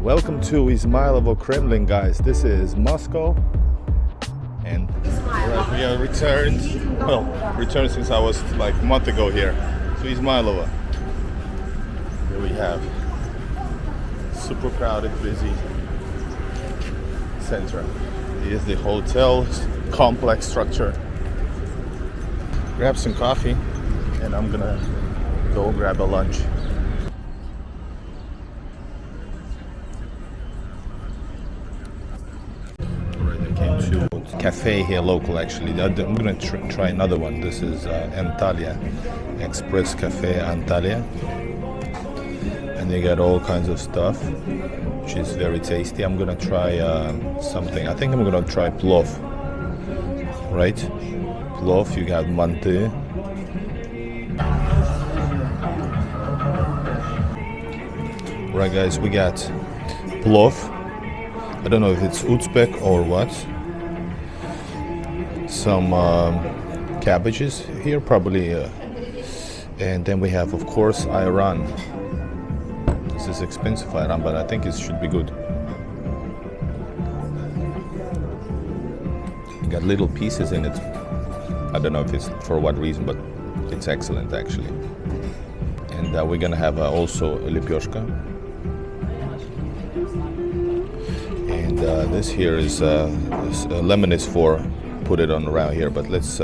Welcome to Izmailovo Kremlin, guys. This is Moscow, and we are returned since I was like a month ago here to Izmailovo. Here we have super crowded, busy center. Here's the hotel complex structure. Grab some coffee, and I'm gonna go grab a lunch. Cafe here, local actually. I'm gonna try another one. This is Antalya Express Cafe Antalya, and they got all kinds of stuff, which is very tasty. I'm gonna try something. I think I'm gonna try plov. Right, plov. You got manты. Right, guys, we got plov. I don't know if it's Uzbek or what. Some cabbages here, probably, and then we have, of course, ayran. This is expensive ayran, but I think it should be good. Got little pieces in it. I don't know if it's for what reason, but it's excellent actually. And we're gonna have also lepioshka. And this here is lemon is for put it on around here, but let's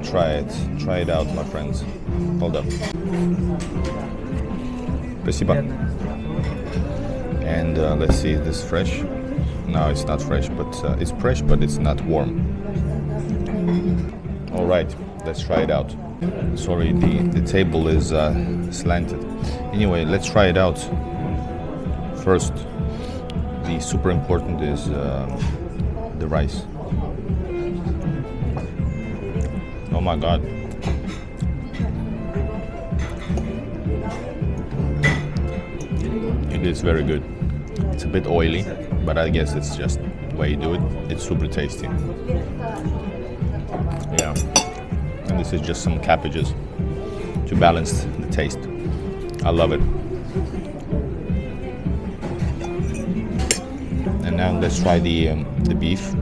try it out, my friends. Hold up. Спасибо. And let's see, is this fresh? No, it's not fresh, but it's fresh, but it's not warm. All right, let's try it out. Sorry, the table is slanted. Anyway, let's try it out. First, the super important is the rice. Oh my God. It is very good. It's a bit oily, but I guess it's just the way you do it. It's super tasty. Yeah. And this is just some cabbages to balance the taste. I love it. And now let's try the beef.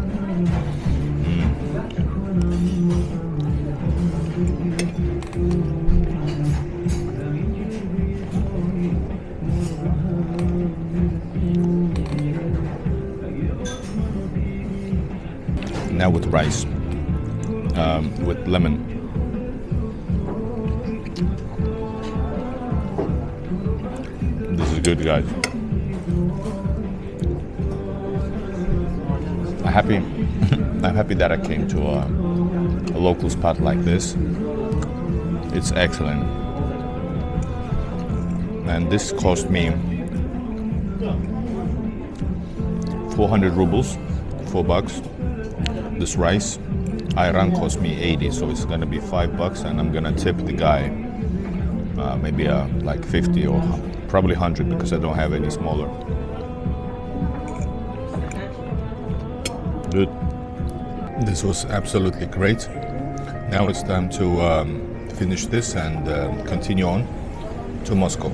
Now with rice, with lemon. This is good, guys. I'm happy that I came to a local spot like this. It's excellent. And this cost me 400 rubles, $4. This rice, ayran cost me 80, so it's gonna be $5, and I'm gonna tip the guy maybe like 50 or probably 100 because I don't have any smaller. Good. This was absolutely great. Now it's time to finish this and continue on to Moscow.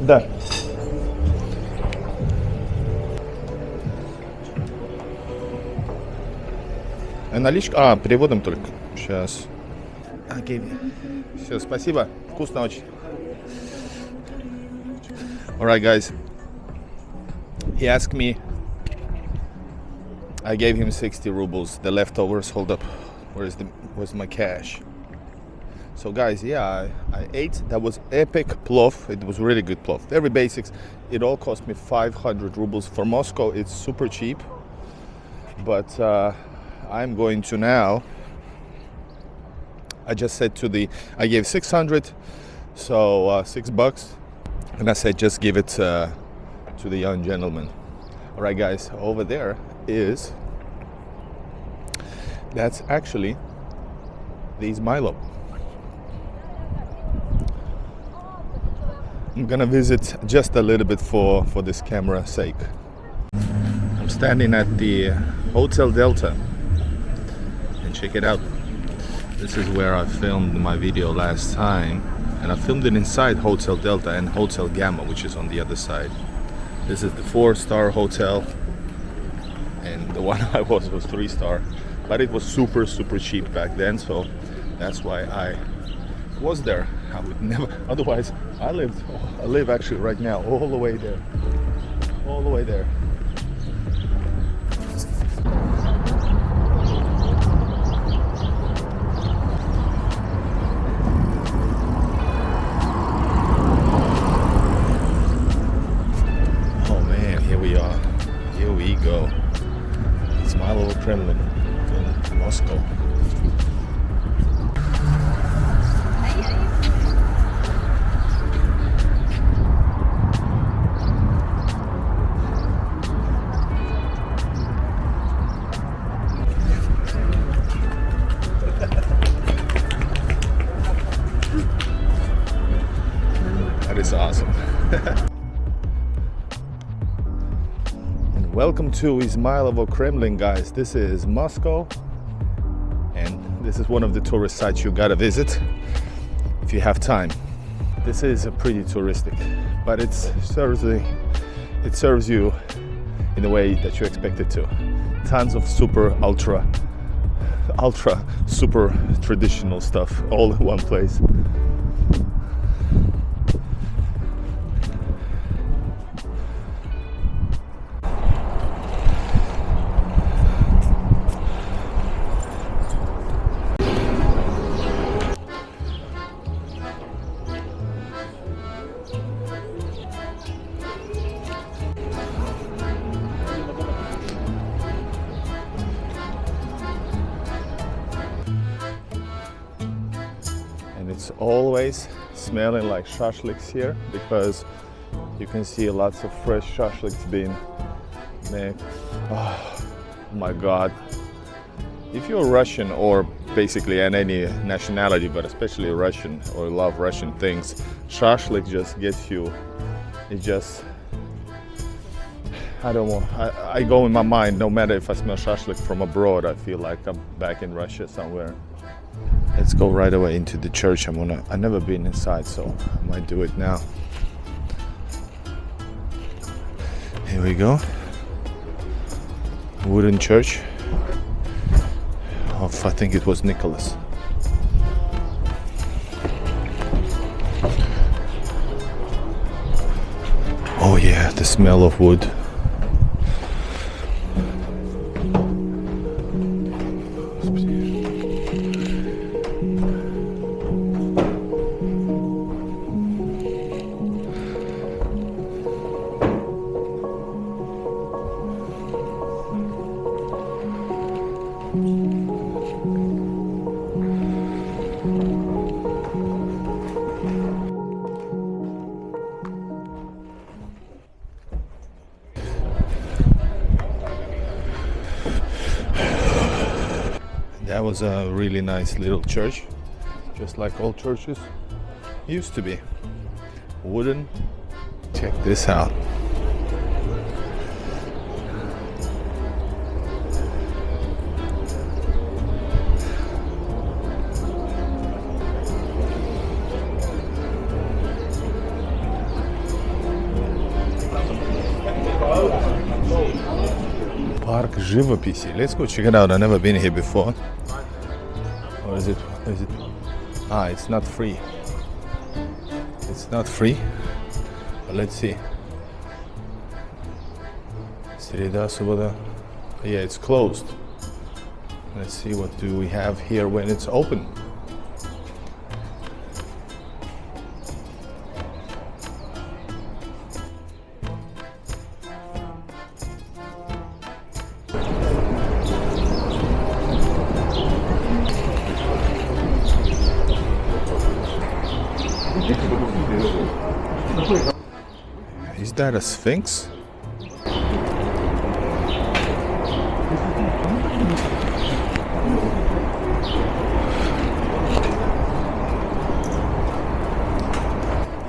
Да. Наличка? Переводом только. Сейчас. Окей. Все, спасибо. Вкусно очень. Alright, guys. He asked me. I gave him 60 rubles. The leftovers. Hold up. Where's my cash? So, guys, yeah, I ate. That was epic plov. It was really good plov. Very basics. It all cost me 500 rubles. For Moscow, it's super cheap. But I'm going to now. I just said I gave 600, so $6, and I said just give it to the young gentleman. All right, guys, over there that's actually the Izmaylovo. I'm gonna visit just a little bit for this camera's sake. I'm standing at the Hotel Delta, and check it out. This is where I filmed my video last time, and I filmed it inside Hotel Delta and Hotel Gamma, which is on the other side. This is the 4-star hotel, and the one I was 3-star, but it was super cheap back then, so that's why I was there. I would never, otherwise I live actually right now all the way there, all the way there. Oh man, here we are, here we go. Izmailovo Kremlin in Moscow. That is awesome. And welcome to Izmailovo Kremlin, guys. This is Moscow, and this is one of the tourist sites you gotta visit if you have time. This is a pretty touristic, but it serves you in a way that you expect it to. Tons of super ultra super traditional stuff all in one place. It's always smelling like shashliks here, because you can see lots of fresh shashliks being made. Oh my god. If you're Russian, or basically any nationality, but especially Russian, or love Russian things, shashlik just gets you. It just, I don't want, I go in my mind, no matter if I smell shashlik from abroad, I feel like I'm back in Russia somewhere. Let's go right away into the church. I've never been inside, so I might do it now. Here we go. Wooden church of, I think it was Nicholas. Oh yeah, the smell of wood. That was a really nice little church, just like all churches used to be. Wooden. Check this out. Park живописи. Let's go check it out. I've never been here before. Or is it? Ah, it's not free. It's not free. But let's see. Sreda Svoboda. Yeah, it's closed. Let's see what do we have here when it's open. Is that a sphinx?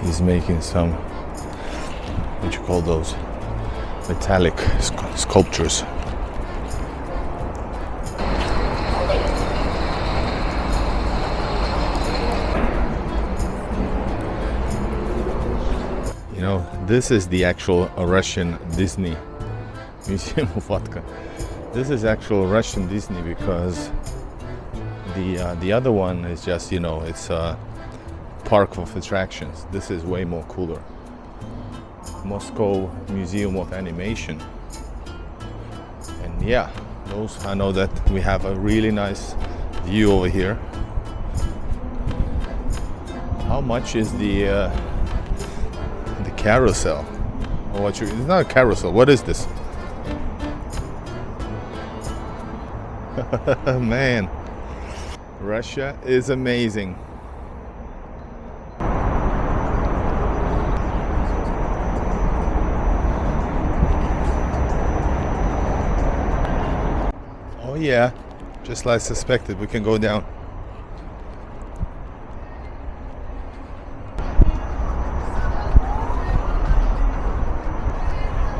He's making some, what you call those, metallic sculptures. This is the actual Russian Disney Museum of Vodka. This is actual Russian Disney because the other one is just, you know, it's a park of attractions. This is way more cooler. Moscow Museum of Animation. And yeah, those, I know that we have a really nice view over here. How much is the carousel? Or what it's not a carousel. What is this? Man, Russia is amazing. Oh yeah, just like I suspected, we can go down.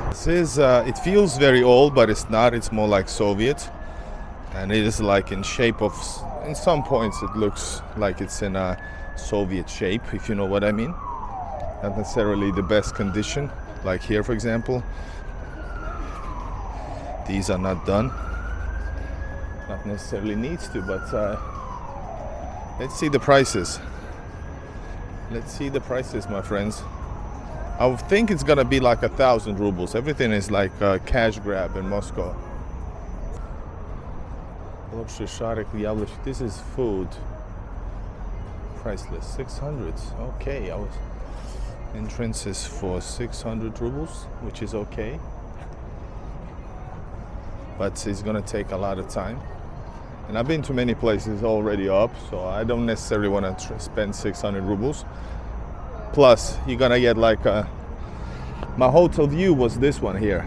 This is, it feels very old, but it's not. It's more like Soviet. And it is like in shape of, in some points it looks like it's in a Soviet shape, if you know what I mean. Not necessarily the best condition, like here for example. These are not done. Not necessarily needs to, but let's see the prices. Let's see the prices, my friends. I would think it's gonna be like 1,000 rubles. Everything is like a cash grab in Moscow. This is food. Priceless. 600. Okay, entrance is for 600 rubles, which is okay. But it's gonna take a lot of time. And I've been to many places already up, so I don't necessarily want to spend 600 rubles. Plus, you're gonna get like my hotel view was this one here.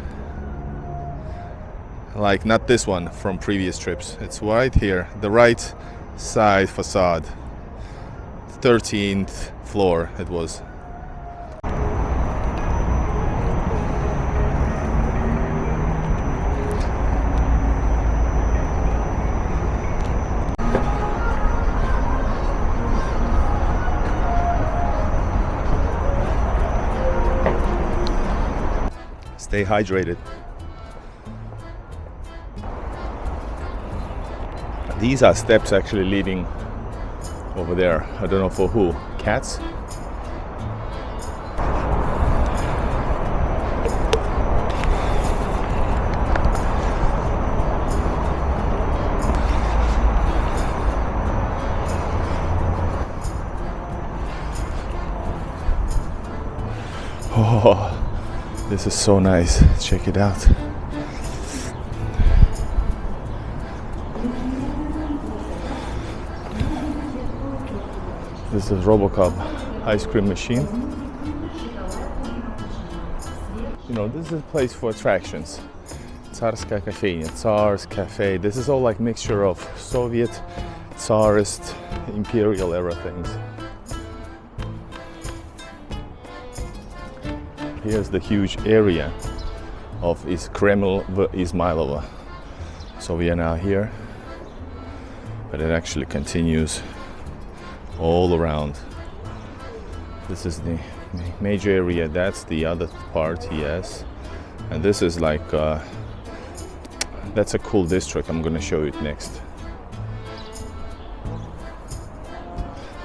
Like not this one from previous trips. It's right here, the right side facade. 13th floor it was. Stay hydrated. These are steps actually leading over there. I don't know for who. Cats? Oh, this is so nice. Check it out. This is Robocop ice cream machine. You know, this is a place for attractions. Tsarskaya Kafeynya, Tsar's Cafe. This is all like mixture of Soviet, Tsarist, imperial era things. Here's the huge area of Kremlin Izmailovo. So we are now here, but it actually continues all around. This is the major area. That's the other part, yes. And this is like that's a cool district. I'm gonna show you it next.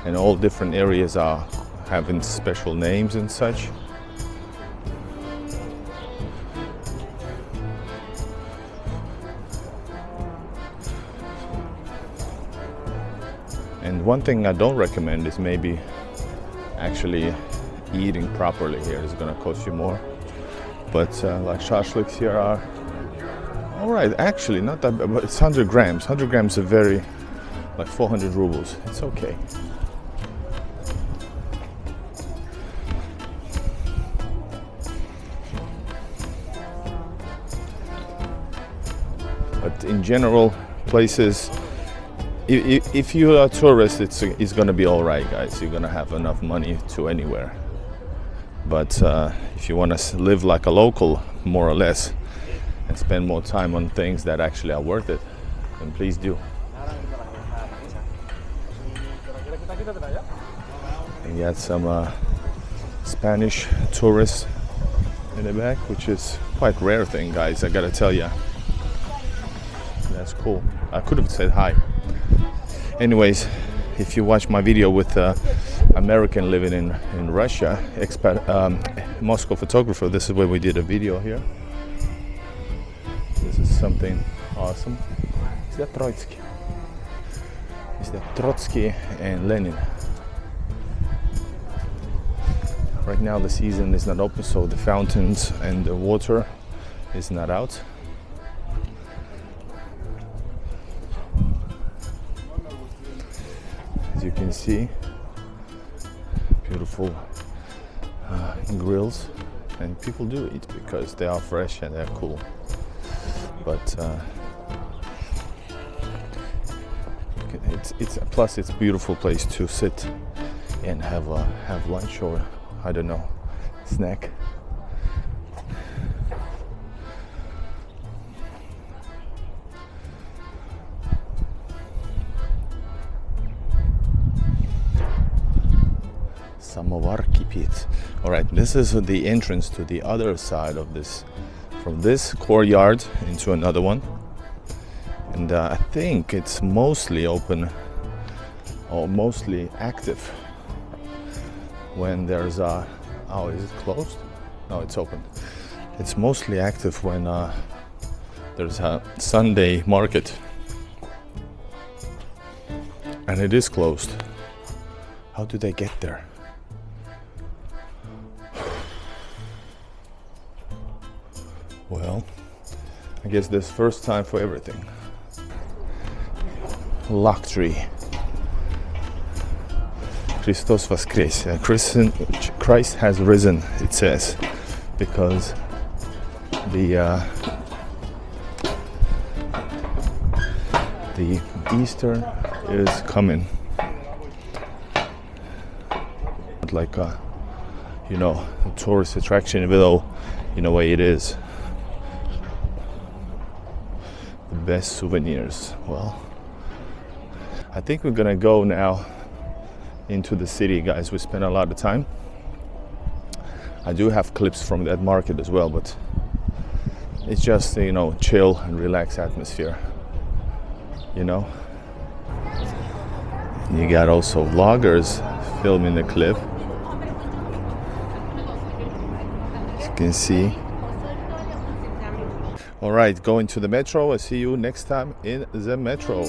And all different areas are having special names and such. And one thing I don't recommend is maybe actually eating properly here. It's gonna cost you more. But like shashliks here are all right. Actually, not that bad, but it's 100 grams. 100 grams are very, like 400 rubles. It's okay. But in general, places, if you are a tourist, it's gonna be all right, guys. You're gonna have enough money to anywhere. But if you want to live like a local, more or less, and spend more time on things that actually are worth it, then please do. And you had some Spanish tourists in the back, which is quite rare thing, guys, I gotta tell you. That's cool. I could have said hi. Anyways, if you watch my video with American living in Russia, expat Moscow photographer, this is where we did a video here. This is something awesome. Is that Trotsky? Is that Trotsky and Lenin? Right now the season is not open, so the fountains and the water is not out. As you can see, beautiful grills, and people do eat because they are fresh and they're cool. But it's plus it's a beautiful place to sit and have lunch, or I don't know, snack. Samovar kipit. All right, this is the entrance to the other side of this, from this courtyard into another one. And I think it's mostly open or mostly active when there's a, oh, is it closed? No, it's open. It's mostly active when there's a Sunday market. And it is closed. How do they get there? Well, I guess there's first time for everything. Luxury. Christos Voskres. Christ has risen, it says, because the Easter is coming. Like a, you know, a tourist attraction, even though in a way it is. The best souvenirs. Well, I think we're gonna go now into the city, guys. We spent a lot of time. I do have clips from that market as well, but it's just, you know, chill and relaxed atmosphere, you know. You got also vloggers filming the clip, as you can see. All right, going to the metro. I'll see you next time in the metro.